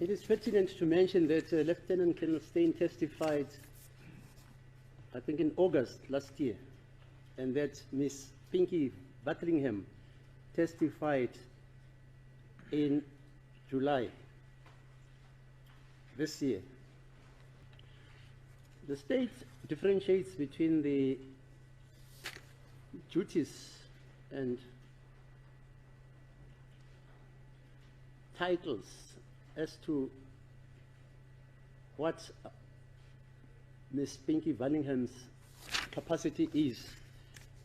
It is pertinent to mention that Lieutenant Colonel Steyn testified, I think in August last year, and that Ms. Pinky Buttlingham testified in July this year. The state differentiates between the duties and titles as to what Ms. Pinky Buttlinghams capacity is,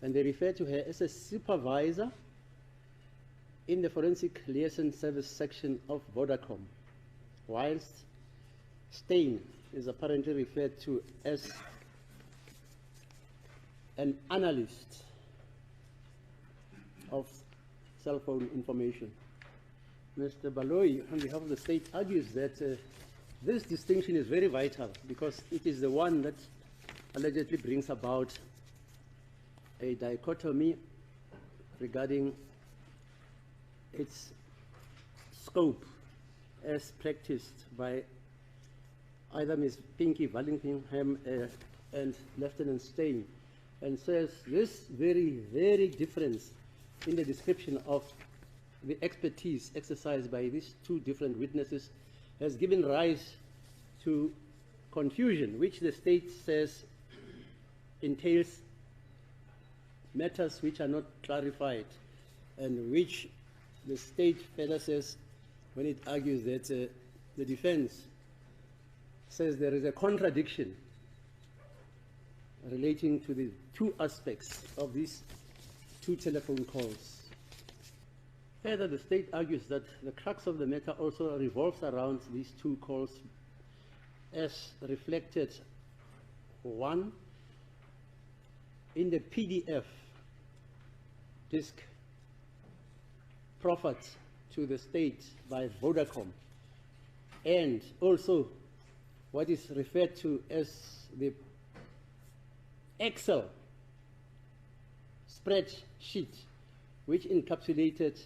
and they refer to her as a supervisor in the Forensic Liaison Service section of Vodacom, whilst Steyn is apparently referred to as an analyst of cell phone information. Mr. Baloyi, on behalf of the state, argues that this distinction is very vital because it is the one that allegedly brings about a dichotomy regarding its scope as practiced by either Ms. Pinky Buttlingham and Lieutenant Steyn, and says this very difference in the description of the expertise exercised by these two different witnesses has given rise to confusion, which the state says entails matters which are not clarified, and which the state further says when it argues that the defense says there is a contradiction relating to the two aspects of these two telephone calls. Further, the state argues that the crux of the matter also revolves around these two calls as reflected, one, in the PDF disk proffered to the state by Vodacom, and also what is referred to as the Excel spreadsheet, which encapsulated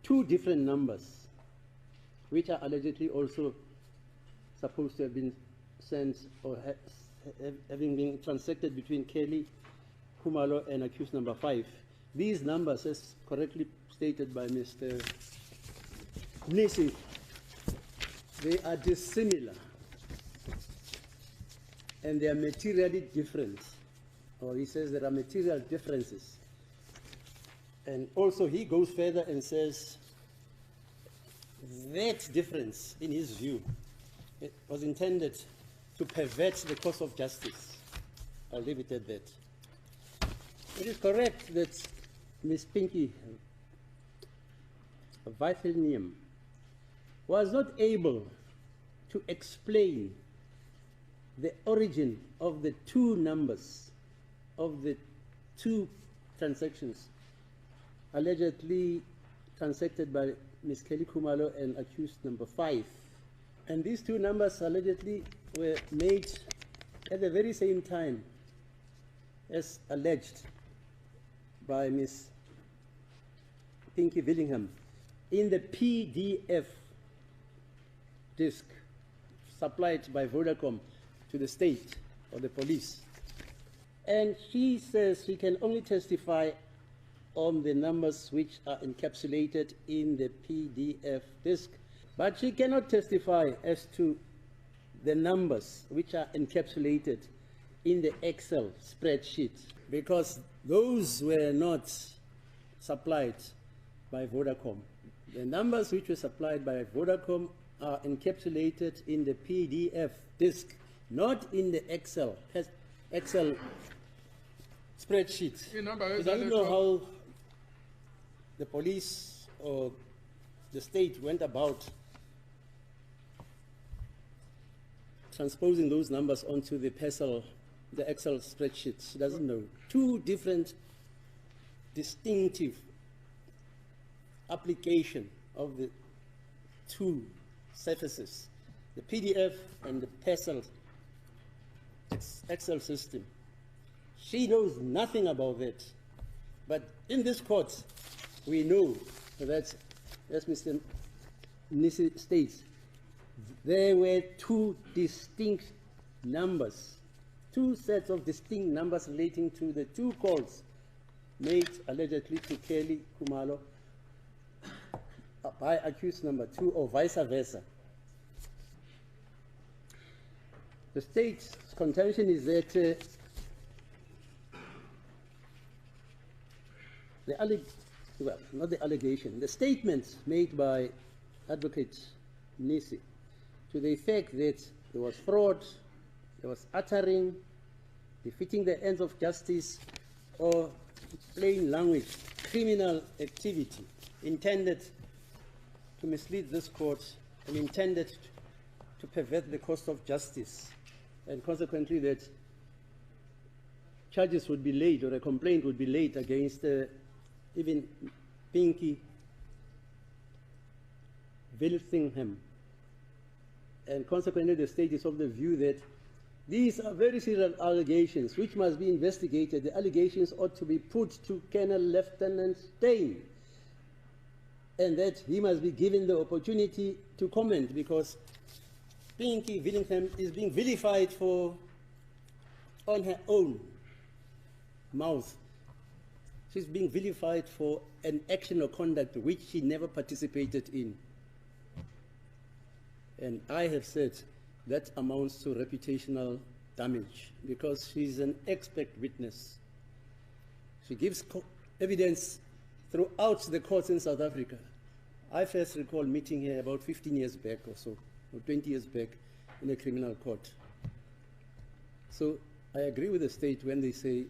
two different numbers, which are allegedly also supposed to have been sent or having been transacted between Kelly Khumalo and accused number 5. These numbers, as correctly stated by Mr. Nisi, they are dissimilar and they are materially different, or he says there are material differences. And also he goes further and says that difference, in his view, it was intended to pervert the course of justice. I'll leave it at that. It is correct that Ms. Pinky Buttlingham was not able to explain the origin of the two numbers of the two transactions allegedly transacted by Ms. Kelly Khumalo and accused number 5. And these two numbers allegedly were made at the very same time as alleged by Ms. Pinky Buttlingham in the PDF disk supplied by Vodacom to the state or the police. And she says she can only testify on the numbers which are encapsulated in the PDF disk, but she cannot testify as to the numbers which are encapsulated in the Excel spreadsheet, because those were not supplied by Vodacom. The numbers which were supplied by Vodacom are encapsulated in the PDF disk, not in the Excel spreadsheet. Because I don't know how the police or the state went about transposing those numbers onto the Excel spreadsheet. She doesn't know. Two different distinctive application of the two surfaces, the PDF and the Excel system. She knows nothing about that. But in this court, we know that, as Mr. Nisi states there were two distinct numbers, two sets of distinct numbers relating to the two calls made allegedly to Kelly Khumalo by accused number 2 or vice versa. The state's contention is that not the allegation, the statements made by Advocate Nisi to the effect that there was fraud, there was uttering, defeating the ends of justice, or plain language, criminal activity intended to mislead this court and intended to pervert the course of justice, and consequently that charges would be laid or a complaint would be laid against even Pinky Wilthingham. And consequently, the state is of the view that these are very serious allegations which must be investigated. The allegations ought to be put to Colonel Lieutenant Steyn, and that he must be given the opportunity to comment, because Pinky Willingham is being vilified for, on her own mouth. She's being vilified for an action or conduct which she never participated in. And I have said that amounts to reputational damage, because she's an expert witness. She gives evidence throughout the courts in South Africa. I first recall meeting her about 15 years back or so, or 20 years back in a criminal court. So I agree with the state when they say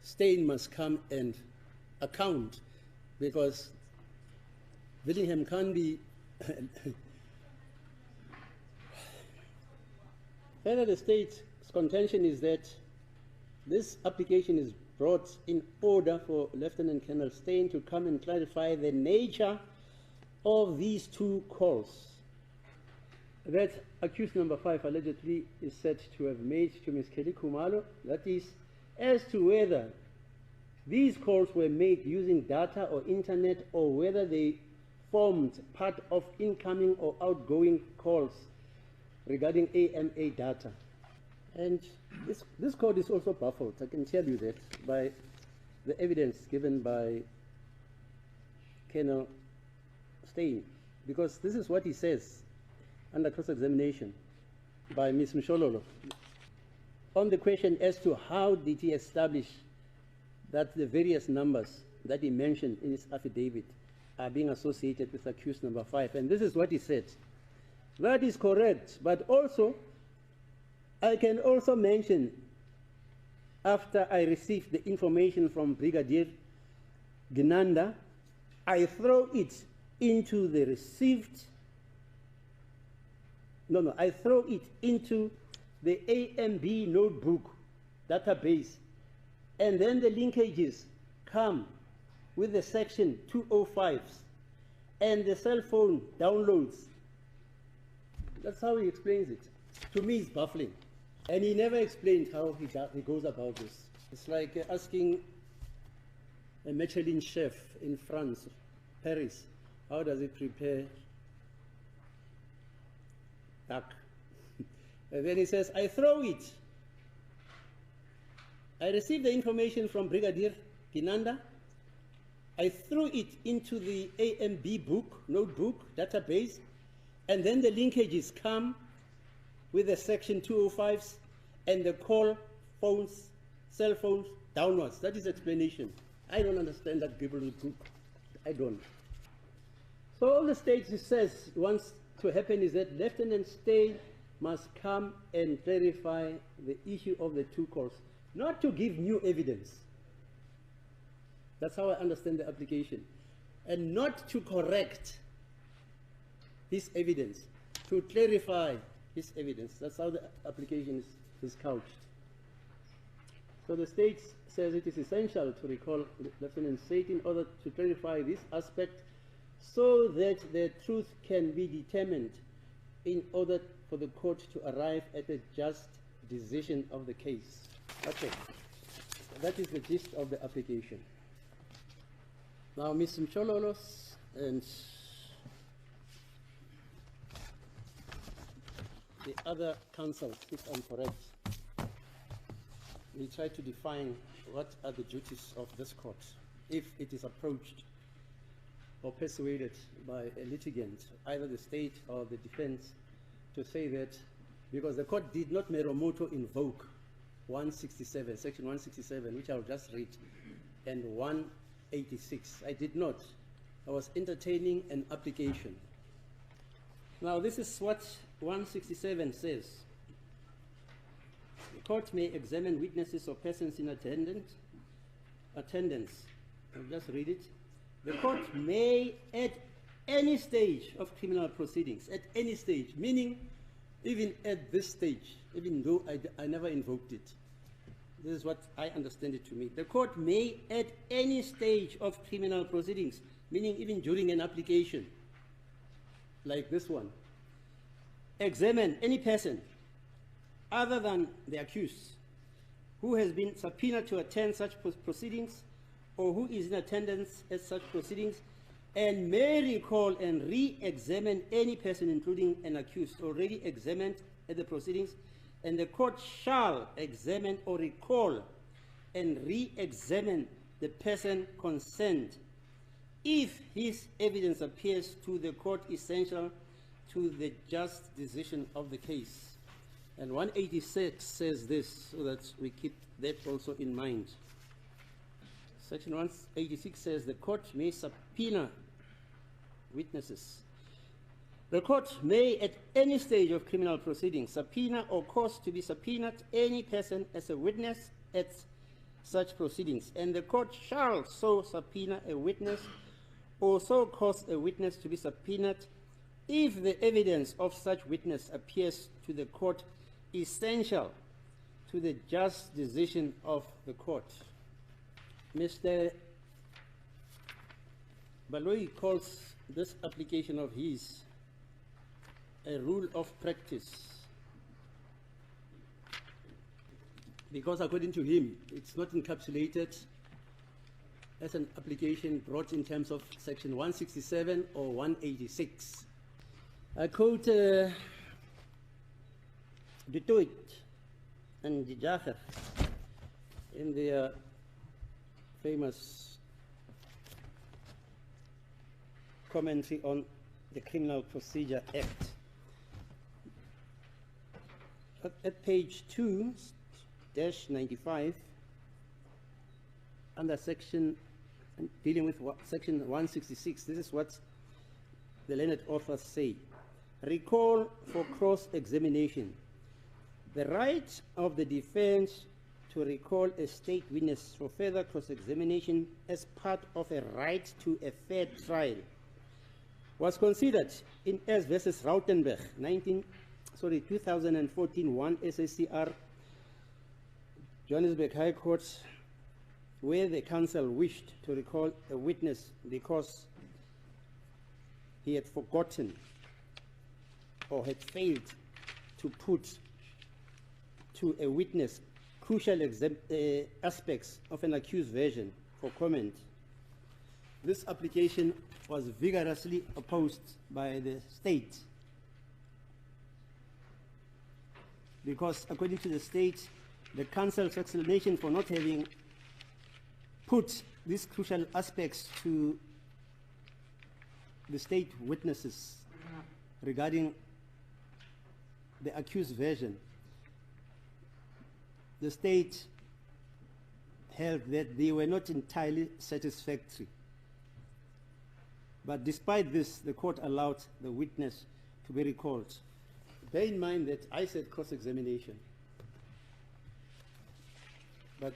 Steyn must come and account, because Willingham can't be Further, the state's contention is that this application is brought in order for Lieutenant Colonel Steyn to come and clarify the nature of these two calls that accused number 5 allegedly is said to have made to Ms. Kelly Khumalo, that is, as to whether these calls were made using data or internet, or whether they formed part of incoming or outgoing calls regarding AMA data. And this court is also baffled, I can tell you that, by the evidence given by Colonel Steyn, because this is what he says under cross-examination by Ms. Mshololo on the question as to how did he establish that the various numbers that he mentioned in his affidavit are being associated with accused number 5. And this is what he said: that is correct, but also I can also mention, after I received the information from Brigadier Gnanda, I throw it into the I throw it into the AMB notebook database, and then the linkages come with the section 205s and the cell phone downloads. That's how he explains it. To me, it's baffling. And he never explained how he goes about this. It's like asking a Michelin chef in France, Paris, how does he prepare duck? And then he says, I throw it. I received the information from Brigadier Ginanda. I threw it into the AMB notebook database, and then the linkages come with the section 205s and the cell phones downwards. That is explanation. I don't understand that Gabriel book. I don't. So all the state says wants to happen is that Lieutenant Steyn must come and clarify the issue of the two calls, not to give new evidence. That's how I understand the application. And not to correct his evidence, to clarify his evidence. That's how the application is couched. So the state says it is essential to recall Lieutenant Steyn in order to clarify this aspect so that the truth can be determined in order for the court to arrive at a just decision of the case. Okay, that is the gist of the application. Now, Ms. Mchololos and the other counsel, if I'm correct, we try to define what are the duties of this court if it is approached or persuaded by a litigant, either the state or the defense, to say that because the court did not mero moto invoke 167, section 167, which I'll just read, and 186. I did not. I was entertaining an application. Now, this is what 167 says. The court may examine witnesses or persons in attendance. I'll just read it. The court may, at any stage of criminal proceedings, at any stage, meaning even at this stage, even though I never invoked it. This is what I understand it to mean. The court may, at any stage of criminal proceedings, meaning even during an application, like this one, examine any person other than the accused who has been subpoenaed to attend such proceedings or who is in attendance at such proceedings, and may recall and re-examine any person, including an accused, already examined at the proceedings, and the court shall examine or recall and re-examine the person concerned if his evidence appears to the court essential to the just decision of the case. And 186 says this, so that we keep that also in mind. Section 186 says the court may subpoena witnesses. The court may, at any stage of criminal proceedings, subpoena or cause to be subpoenaed any person as a witness at such proceedings, and the court shall so subpoena a witness or so cause a witness to be subpoenaed if the evidence of such witness appears to the court essential to the just decision of the court. Mr. Baloyi calls this application of his a rule of practice, because according to him, it's not encapsulated as an application brought in terms of section 167 or 186. I quote Du Toit and De Jager in their famous commentary on the Criminal Procedure Act. At page 2-95, under section dealing with section 166, this is what the learned authors say. Recall for cross-examination. The right of the defense to recall a state witness for further cross-examination as part of a right to a fair trial was considered in S versus Rautenberg, 2014, 1 SACR, Johannesburg High Court, where the counsel wished to recall a witness because he had forgotten or had failed to put to a witness crucial aspects of an accused version for comment. This application was vigorously opposed by the state because, according to the state, the counsel's explanation for not having put these crucial aspects to the state witnesses regarding the accused version, the state held that they were not entirely satisfactory. But despite this, the court allowed the witness to be recalled. Bear in mind that I said cross-examination. But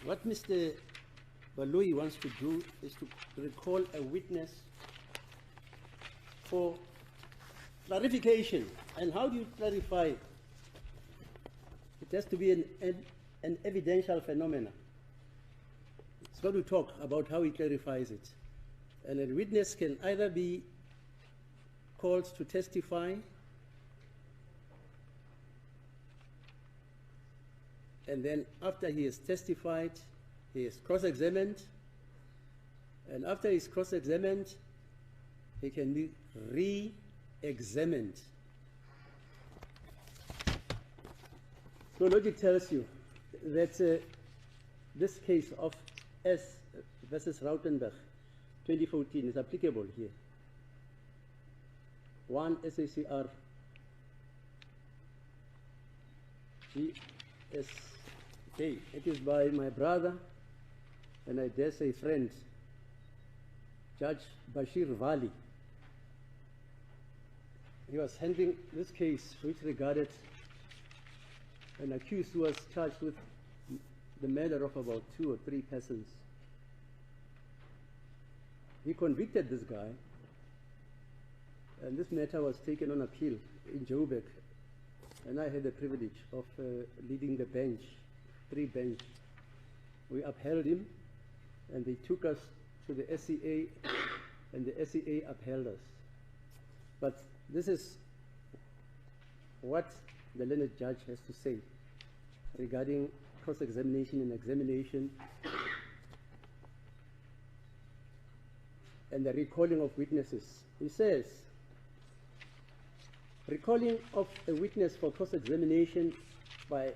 what Mr. Baloyi wants to do is to recall a witness for clarification. And how do you clarify? It has to be an evidential phenomenon. It's got to talk about how he clarifies it. And a witness can either be called to testify, and then after he has testified, he is cross-examined, and after he's cross-examined, he can be re-examined So logic tells you that this case of S versus Rautenberg 2014 is applicable here. 1 SACR GSK. It is by my brother and I dare say friend, Judge Bashir Vali. He was handling this case which regarded an accused who was charged with the murder of about 2 or 3 persons. He convicted this guy, and this matter was taken on appeal in Joburg, and I had the privilege of leading the bench, 3 bench. We upheld him, and they took us to the SCA, and the SCA upheld us. But this is what the learned judge has to say regarding cross-examination and examination and the recalling of witnesses. He says, recalling of a witness for cross-examination by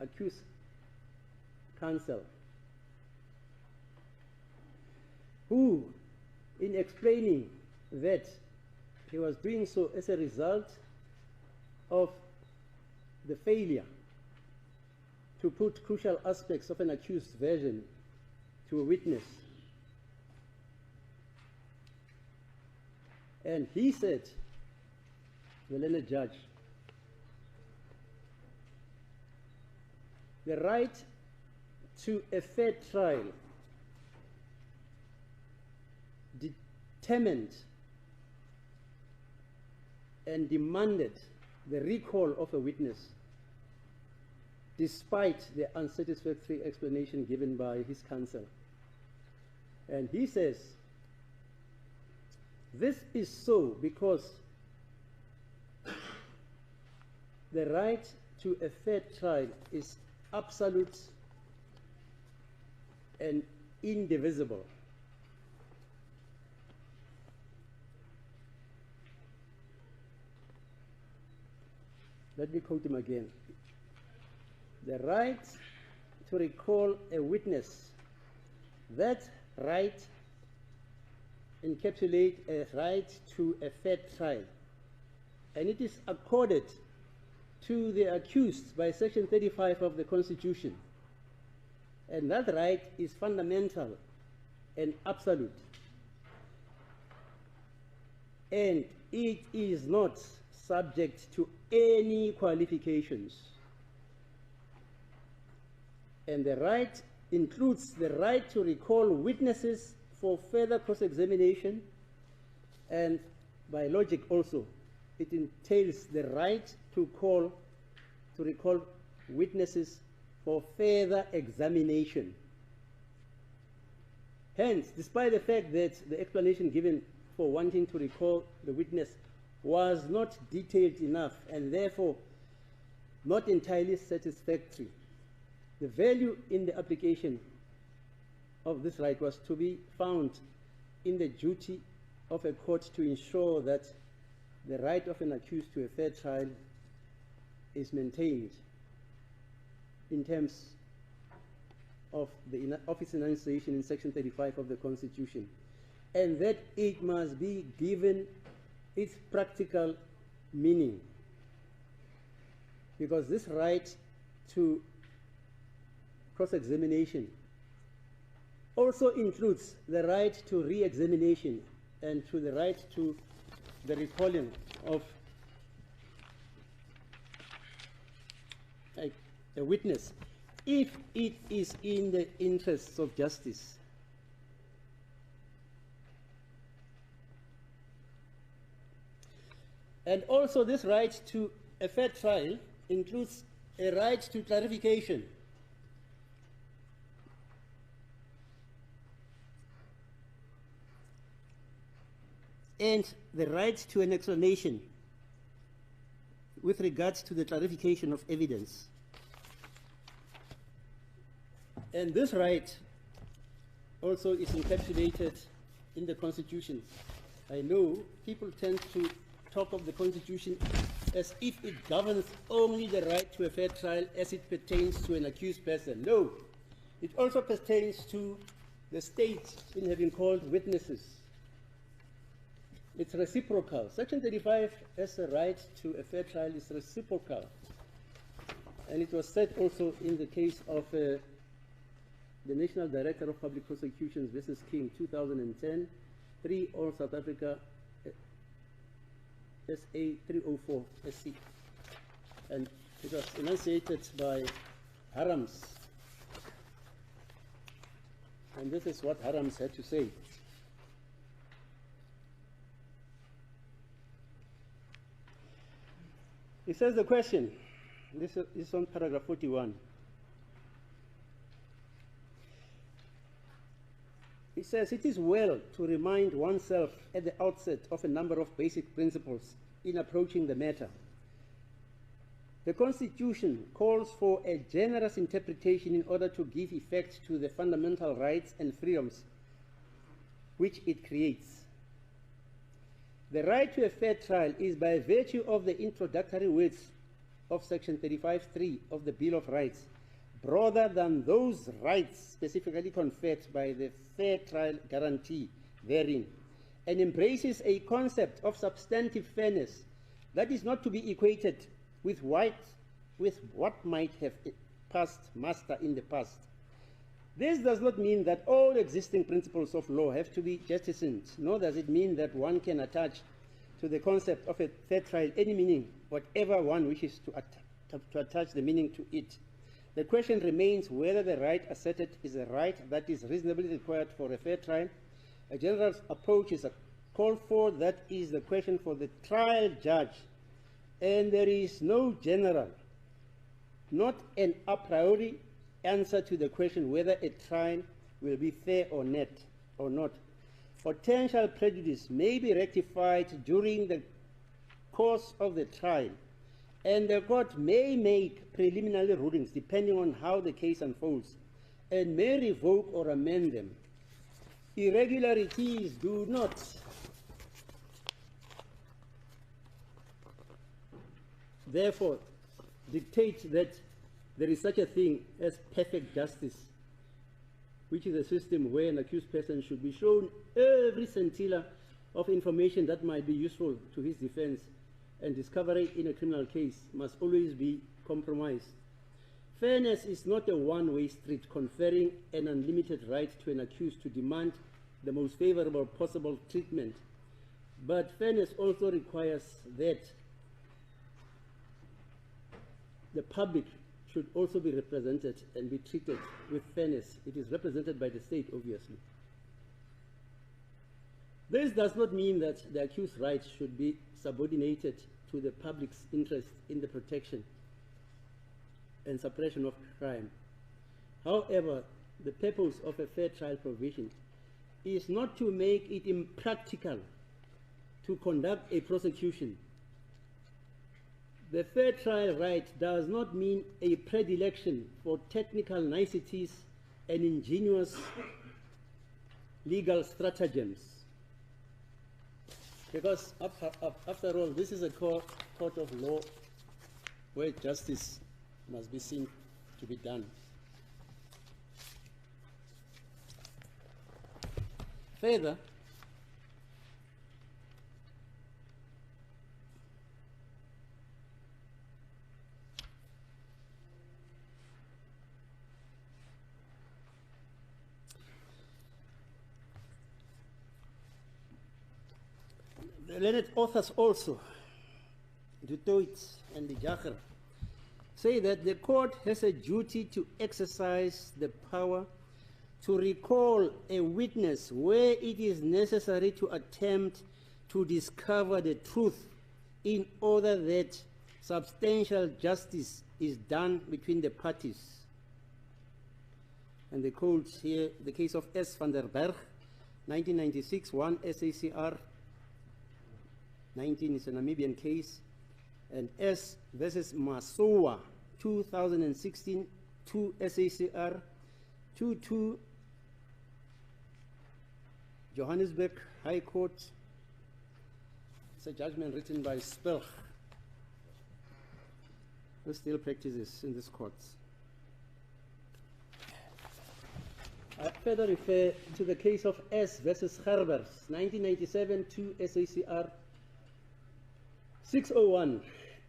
accused counsel, who, in explaining that he was doing so as a result of the failure to put crucial aspects of an accused's version to a witness. And he said, the learned judge, the right to a fair trial determined and demanded the recall of a witness despite the unsatisfactory explanation given by his counsel. And he says, this is so because the right to a fair trial is absolute and indivisible. Let me quote him again. The right to recall a witness, that right encapsulates a right to a fair trial, and it is accorded to the accused by Section 35 of the Constitution. And that right is fundamental and absolute. And it is not subject to any qualifications. And the right includes the right to recall witnesses for further cross-examination, and by logic also, it entails the right to recall witnesses for further examination. Hence, despite the fact that the explanation given for wanting to recall the witness was not detailed enough and therefore not entirely satisfactory, the value in the application of this right was to be found in the duty of a court to ensure that the right of an accused to a fair trial is maintained in terms of its enunciation in Section 35 of the Constitution, and that it must be given its practical meaning, because this right to cross-examination also includes the right to re-examination and to the right to the recalling of a witness if it is in the interests of justice. And also this right to a fair trial includes a right to clarification. And the right to an explanation with regards to the clarification of evidence. And this right also is encapsulated in the Constitution. I know people tend to talk of the Constitution as if it governs only the right to a fair trial as it pertains to an accused person. No, it also pertains to the state in having called witnesses. It's reciprocal. Section 35 as a right to a fair trial is reciprocal. And it was said also in the case of the National Director of Public Prosecutions versus King, 2010, 3 All South Africa, SA 304 SC. And it was enunciated by Harams. And this is what Harams had to say. He says the question, this is on paragraph 41. He says, it is well to remind oneself at the outset of a number of basic principles in approaching the matter. The Constitution calls for a generous interpretation in order to give effect to the fundamental rights and freedoms which it creates. The right to a fair trial is by virtue of the introductory words of Section 35(3) of the Bill of Rights broader than those rights specifically conferred by the fair trial guarantee therein, and embraces a concept of substantive fairness that is not to be equated with what might have passed muster in the past. This does not mean that all existing principles of law have to be jettisoned, nor does it mean that one can attach to the concept of a fair trial any meaning, whatever one wishes to attach the meaning to it. The question remains whether the right asserted is a right that is reasonably required for a fair trial. A general approach is called for. That is the question for the trial judge. And there is no general, not an a priori answer to the question whether a trial will be fair or not. Potential prejudice may be rectified during the course of the trial, and the court may make preliminary rulings depending on how the case unfolds, and may revoke or amend them. Irregularities do not therefore dictate that there is such a thing as perfect justice, which is a system where an accused person should be shown every scintilla of information that might be useful to his defense, and discovery in a criminal case must always be compromised. Fairness is not a one-way street conferring an unlimited right to an accused to demand the most favorable possible treatment, but fairness also requires that the public should also be represented and be treated with fairness. It is represented by the state, obviously. This does not mean that the accused's rights should be subordinated to the public's interest in the protection and suppression of crime. However, the purpose of a fair trial provision is not to make it impractical to conduct a prosecution. The fair trial right does not mean a predilection for technical niceties and ingenious legal stratagems. Because after all, this is a court of law where justice must be seen to be done. Further, the learned authors also, Dutoit and Jager, say that the court has a duty to exercise the power to recall a witness where it is necessary to attempt to discover the truth in order that substantial justice is done between the parties. And they quote here the case of S. van der Berg, 1996, 1 SACR 19 is a Namibian case, and S versus Masowa, 2016, 2 SACR 22, Johannesburg High Court. It's a judgment written by Spelch, who still practices in these courts. I further refer to the case of S versus Gerbers, 1997 to SACR 601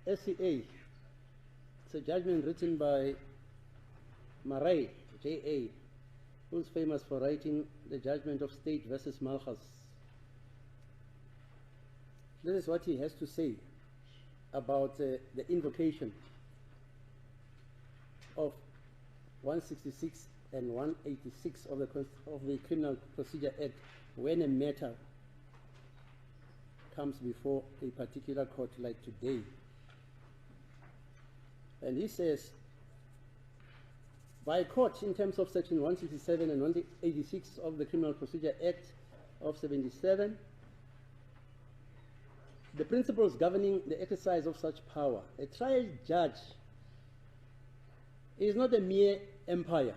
SCA. It's a judgment written by Marais, J.A., who's famous for writing the Judgment of State versus Malchus. This is what he has to say about the invocation of 166 and 186 of the Criminal Procedure Act when a matter comes before a particular court like today. And he says, by court, in terms of section 167 and 186 of the Criminal Procedure Act of 77, the principles governing the exercise of such power, a trial judge is not a mere umpire,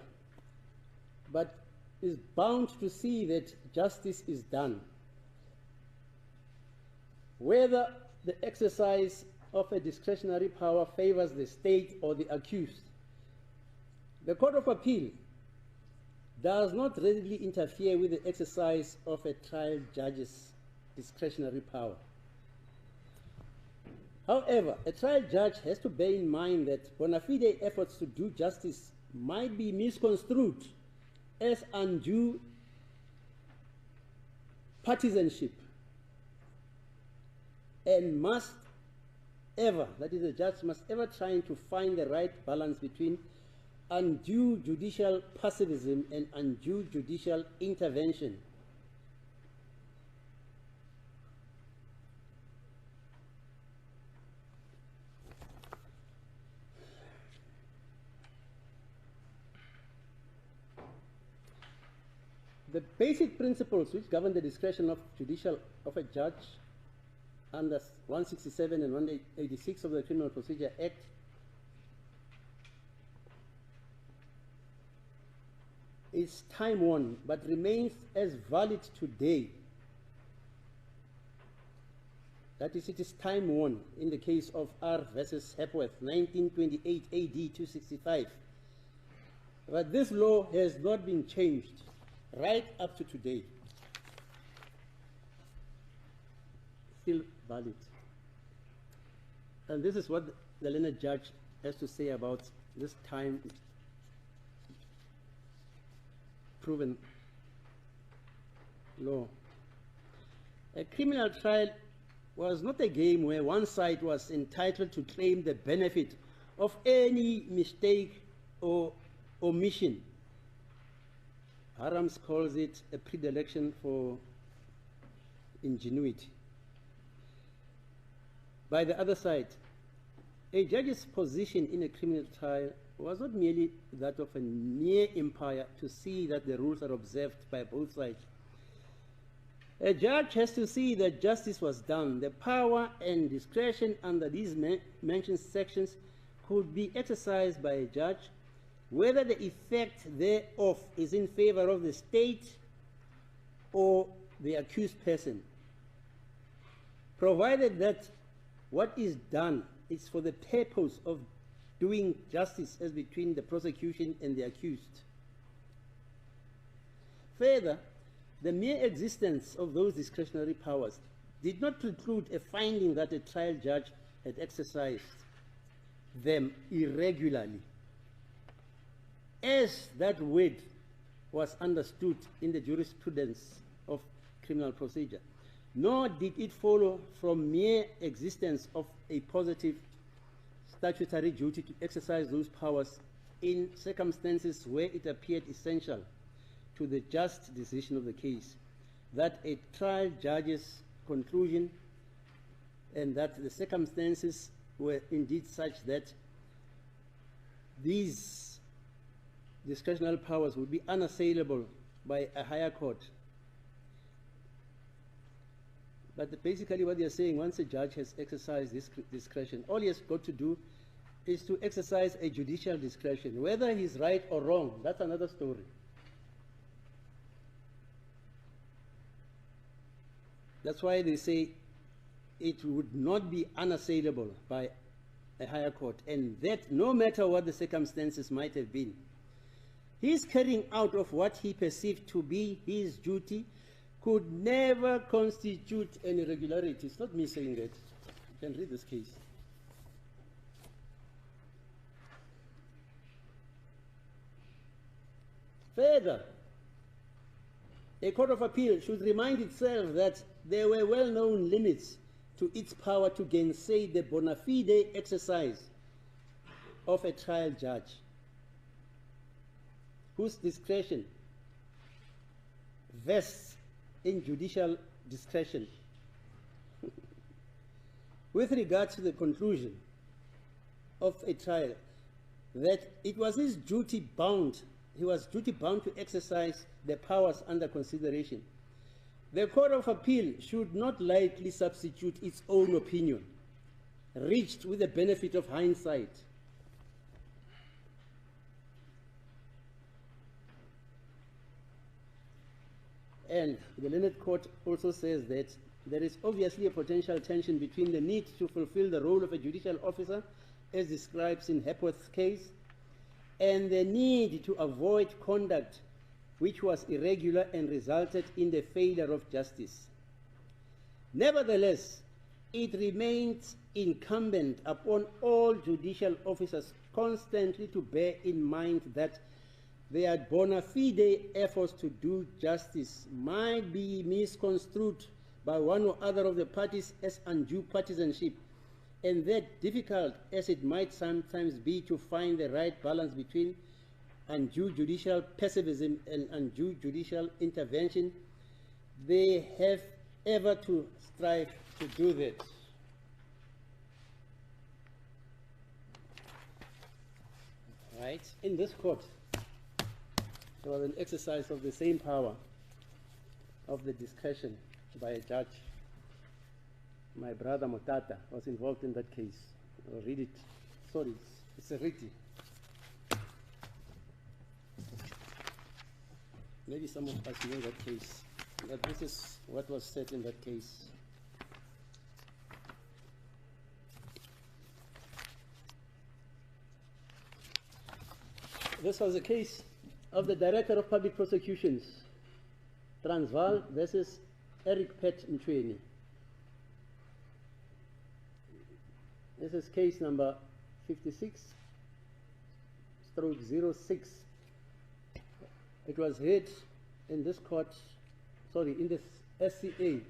but is bound to see that justice is done, whether the exercise of a discretionary power favors the state or the accused. The Court of Appeal does not readily interfere with the exercise of a trial judge's discretionary power. However, a trial judge has to bear in mind that bona fide efforts to do justice might be misconstrued as undue partisanship, and must ever, that is, the judge must ever try to find the right balance between undue judicial passivism and undue judicial intervention. The basic principles which govern the discretion of a judge under 167 and 186 of the Criminal Procedure Act is time-worn but remains as valid today. That is, it is time-worn in the case of R versus Hepworth, 1928 AD 265. But this law has not been changed right up to today. Still valid. And this is what the learned judge has to say about this time proven law. A criminal trial was not a game where one side was entitled to claim the benefit of any mistake or omission. Harams calls it a predilection for ingenuity. By the other side, a judge's position in a criminal trial was not merely that of a mere umpire to see that the rules are observed by both sides. A judge has to see that justice was done. The power and discretion under these mentioned sections could be exercised by a judge, whether the effect thereof is in favor of the state or the accused person, provided that what is done is for the purpose of doing justice as between the prosecution and the accused. Further, the mere existence of those discretionary powers did not preclude a finding that a trial judge had exercised them irregularly, as that word was understood in the jurisprudence of criminal procedure. Nor did it follow from mere existence of a positive statutory duty to exercise those powers in circumstances where it appeared essential to the just decision of the case, that a trial judge's conclusion and that the circumstances were indeed such that these discretionary powers would be unassailable by a higher court. But basically what they are saying, once a judge has exercised this discretion, all he has got to do is to exercise a judicial discretion. Whether he's right or wrong, that's another story. That's why they say it would not be unassailable by a higher court, and that no matter what the circumstances might have been, his carrying out of what he perceived to be his duty could never constitute an irregularity. It's not me saying that. You can read this case. Further, a court of appeal should remind itself that there were well-known limits to its power to gainsay the bona fide exercise of a trial judge, whose discretion vests in judicial discretion. With regard to the conclusion of a trial, that it was his duty bound, he was duty bound to exercise the powers under consideration. The Court of Appeal should not lightly substitute its own opinion, reached with the benefit of hindsight. And the learned court also says that there is obviously a potential tension between the need to fulfill the role of a judicial officer, as described in Hepworth's case, and the need to avoid conduct which was irregular and resulted in the failure of justice. Nevertheless, it remains incumbent upon all judicial officers constantly to bear in mind that their bona fide efforts to do justice might be misconstrued by one or other of the parties as undue partisanship, and that, difficult as it might sometimes be to find the right balance between undue judicial pessimism and undue judicial intervention, they have ever to strive to do that. Right? In this court, there was an exercise of the same power of the discretion by a judge. My brother Motata was involved in that case. I'll read it. Sorry, it's a written. Maybe some of us know that case, but this is what was said in that case. This was a case of the Director of Public Prosecutions, Transvaal versus Eric Pet Mchweni. This is case number 56/06. It was heard in this court, in this SCA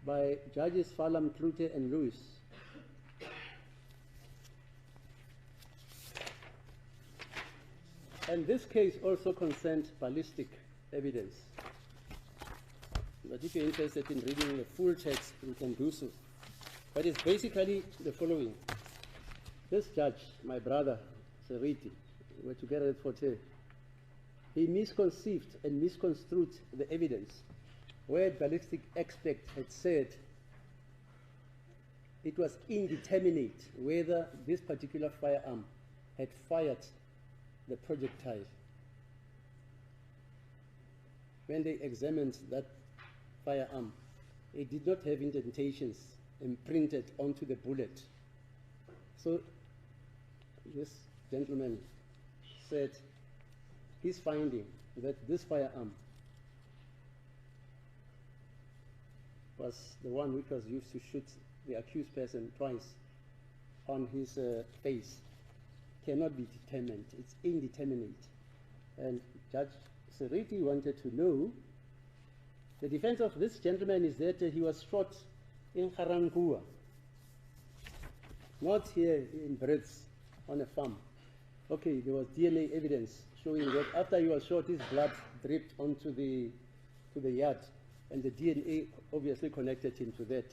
by Judges Falam, Klute and Lewis. And this case also concerned ballistic evidence. But if you're interested in reading the full text, you can do so. But it's basically the following. This judge, my brother, Seriti, we were together at Forte, he misconceived and misconstrued the evidence where ballistic expert had said it was indeterminate whether this particular firearm had fired the projectile. When they examined that firearm, it did not have indentations imprinted onto the bullet. So this gentleman said his finding that this firearm was the one which was used to shoot the accused person twice on his face cannot be determined. It's indeterminate. And Judge Seriti wanted to know, the defense of this gentleman is that he was shot in Garangua, not here in Brits on a farm. Okay, there was DNA evidence showing that after he was shot, his blood dripped onto the yard, and the DNA obviously connected him to that.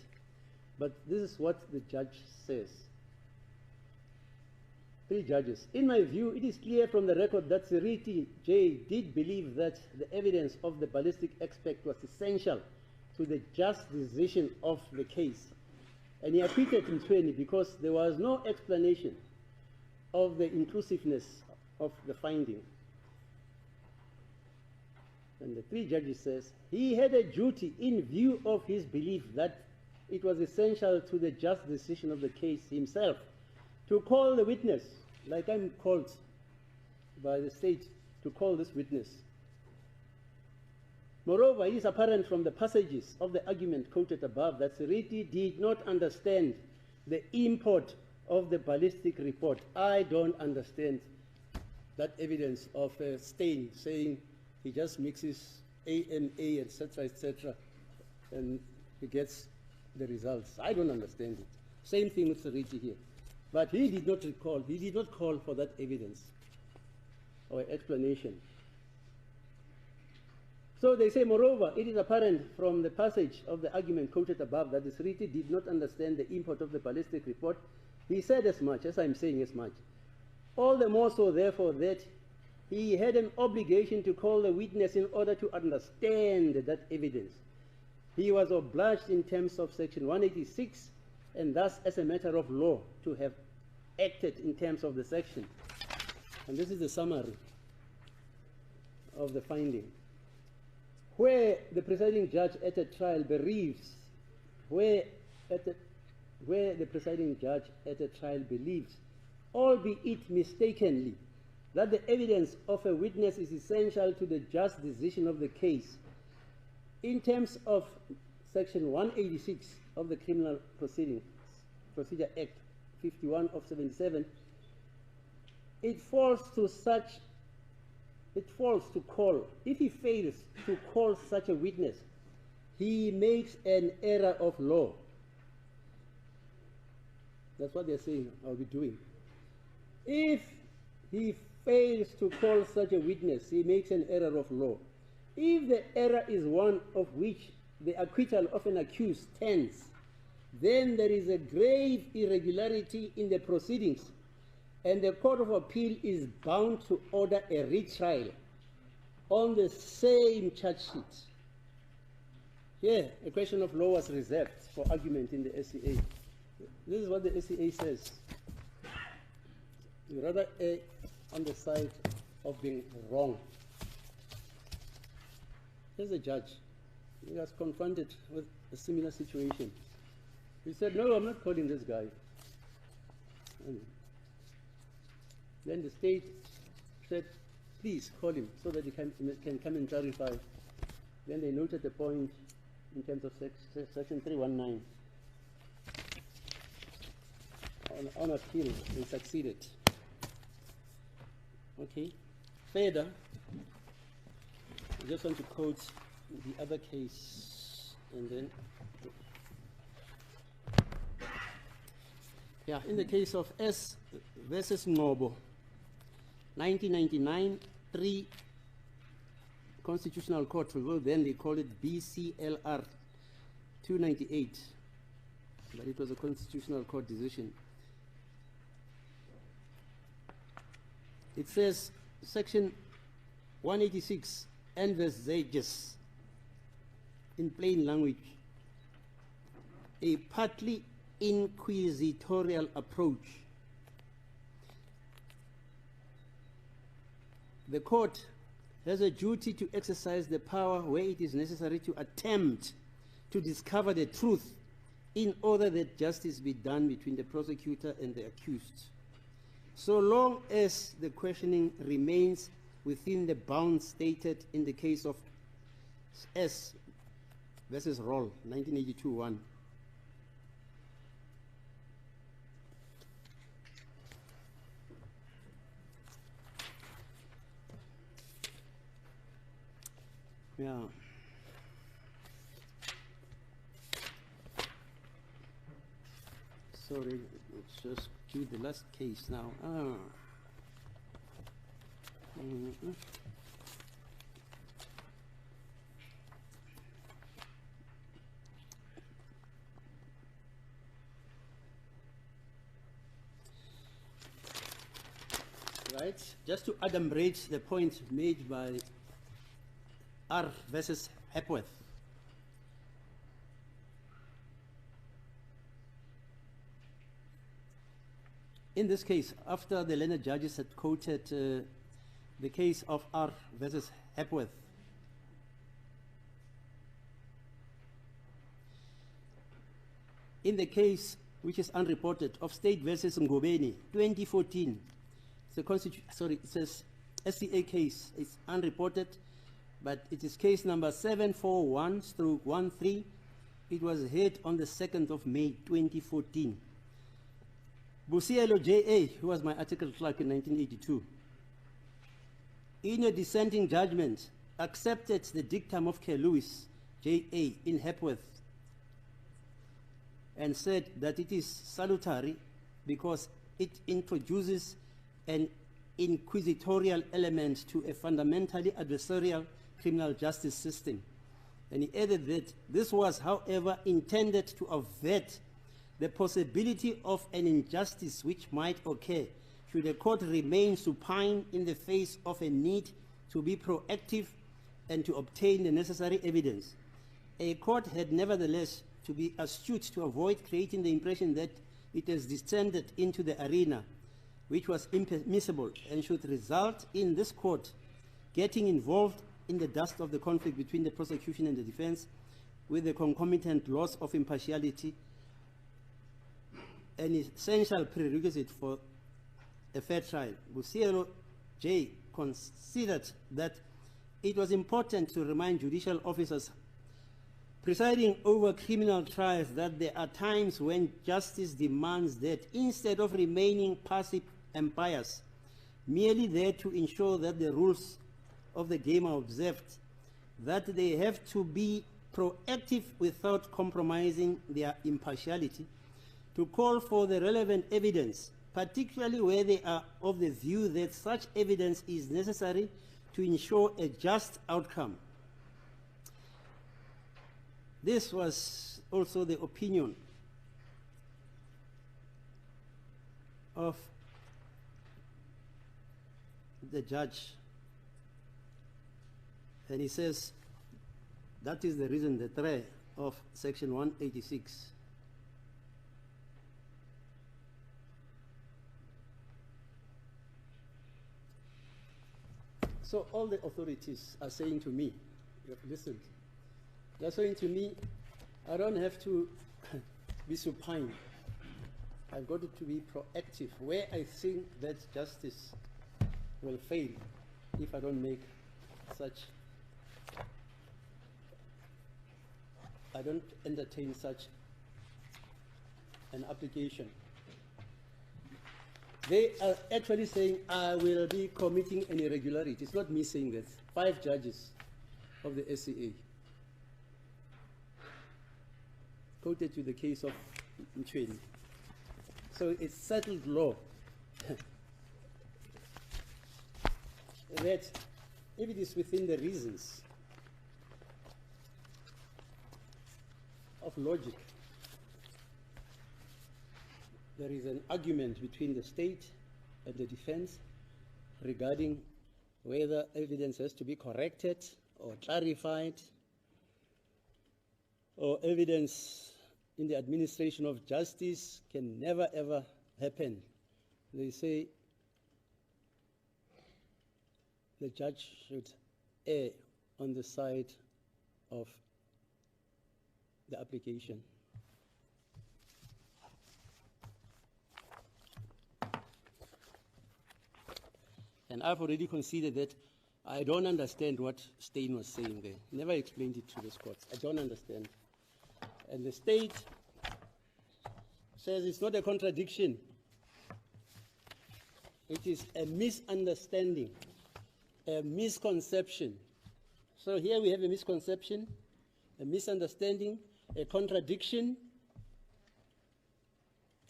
But this is what the judge says. Three judges. In my view, it is clear from the record that Seriti J. did believe that the evidence of the ballistic expert was essential to the just decision of the case. And he acquitted Mchweni because there was no explanation of the inclusiveness of the finding. And the three judges says, he had a duty in view of his belief that it was essential to the just decision of the case himself to call the witness, like I'm called by the state to call this witness. Moreover, it is apparent from the passages of the argument quoted above that Seriti did not understand the import of the ballistic report. I don't understand that evidence of a stain saying he just mixes AMA, etc., and he gets the results. I don't understand it. Same thing with Seriti here. But he did not recall, he did not call for that evidence or explanation. So they say, moreover, it is apparent from the passage of the argument quoted above that the Seriti did not understand the import of the ballistic report. He said as much, as I'm saying as much. All the more so, therefore, that he had an obligation to call the witness in order to understand that evidence. He was obliged in terms of section 186, and thus as a matter of law to have acted in terms of the section. And this is the summary of the finding. Where the presiding judge at a trial believes, where the presiding judge at a trial believes, albeit mistakenly, that the evidence of a witness is essential to the just decision of the case, in terms of section 186 of the Criminal Procedure Act 51 of 77, it falls to call. If he fails to call such a witness, he makes an error of law. That's what they're saying I'll be doing. If he fails to call such a witness, he makes an error of law. If the error is one of which the acquittal of an accused tends, then there is a grave irregularity in the proceedings, and the Court of Appeal is bound to order a retrial on the same charge sheet. Here, a question of law was reserved for argument in the SCA. This is what the SCA says. You rather err on the side of being wrong. Here's a judge. He was confronted with a similar situation. He said, no, I'm not calling this guy. And then the state said, please call him so that he can come and clarify. Then they noted the point in terms of section 319. On appeal, they succeeded. Okay. Further, I just want to quote the other case, and then, yeah, in the case of S versus Ngobo, 1999, 3 Constitutional Court, well, then they called it BCLR 298, but it was a Constitutional Court decision. It says, section 186, envisages, in plain language, a partly inquisitorial approach. The court has a duty to exercise the power where it is necessary to attempt to discover the truth in order that justice be done between the prosecutor and the accused, so long as the questioning remains within the bounds stated in the case of S versus Roll, 1982-1. Yeah. Sorry, let's just do the last case now. Right, just to adumbrate the point made by R versus Hepworth. In this case, after the learned judges had quoted the case of R versus Hepworth, in the case which is unreported, of State versus Ngobeni, 2014. It says SCA case. It's unreported, but it is case number 741/13. It was heard on the 2nd of May, 2014. Busielo J.A., who was my article clerk in 1982, in a dissenting judgment, accepted the dictum of Kerr Lewis J.A. in Hepworth and said that it is salutary because it introduces an inquisitorial element to a fundamentally adversarial criminal justice system. And he added that this was, however, intended to avert the possibility of an injustice which might occur should a court remain supine in the face of a need to be proactive and to obtain the necessary evidence. A court had nevertheless to be astute to avoid creating the impression that it has descended into the arena, which was impermissible and should result in this court getting involved in the dust of the conflict between the prosecution and the defense, with the concomitant loss of impartiality, an essential prerequisite for a fair trial. Busielo J. considered that it was important to remind judicial officers presiding over criminal trials that there are times when justice demands that instead of remaining passive and biased, merely there to ensure that the rules of the game are observed, that they have to be proactive without compromising their impartiality, to call for the relevant evidence, particularly where they are of the view that such evidence is necessary to ensure a just outcome. This was also the opinion of the judge. And he says that is the reason, the trait of Section 186. So all the authorities are saying to me, you have listened, they're saying to me, I don't have to be supine. I've got to be proactive where I think that justice will fail if I don't make such, I don't entertain such an application. They are actually saying, I will be committing an irregularity. It's not me saying that. 5 judges of the SCA quoted to the case of Mchweni. So it's settled law that if it is within the reasons of logic, there is an argument between the state and the defense regarding whether evidence has to be corrected or clarified, or evidence in the administration of justice can never ever happen. They say the judge should err on the side of the application. And I've already conceded that I don't understand what Steyn was saying there. Never explained it to this court. I don't understand. And the state says it's not a contradiction. It is a misunderstanding, a misconception. So here we have a misconception, a misunderstanding, a contradiction,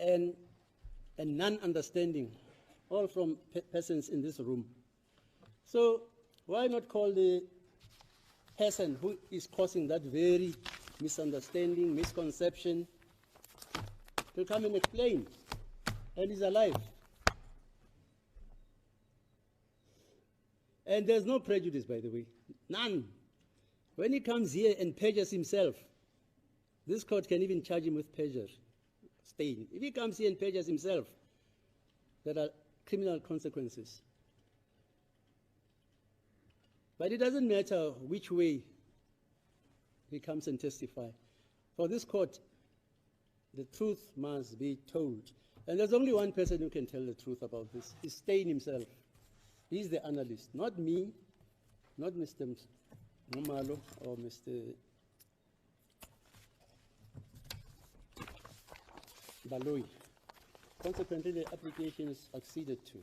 and a non-understanding, all from persons in this room. So why not call the person who is causing that very misunderstanding, misconception, to come and explain, and he's alive. And there's no prejudice, by the way, none. When he comes here and perjures himself, this court can even charge him with perjury, Steyn. If he comes here and perjures himself, there are criminal consequences. But it doesn't matter which way he comes and testify. For this court, The truth must be told. And there's only one person who can tell the truth about this. It's Steyn himself. He's the analyst, not me, not Mr. Numalo or Mr. Baloyi. Consequently, the application is acceded to.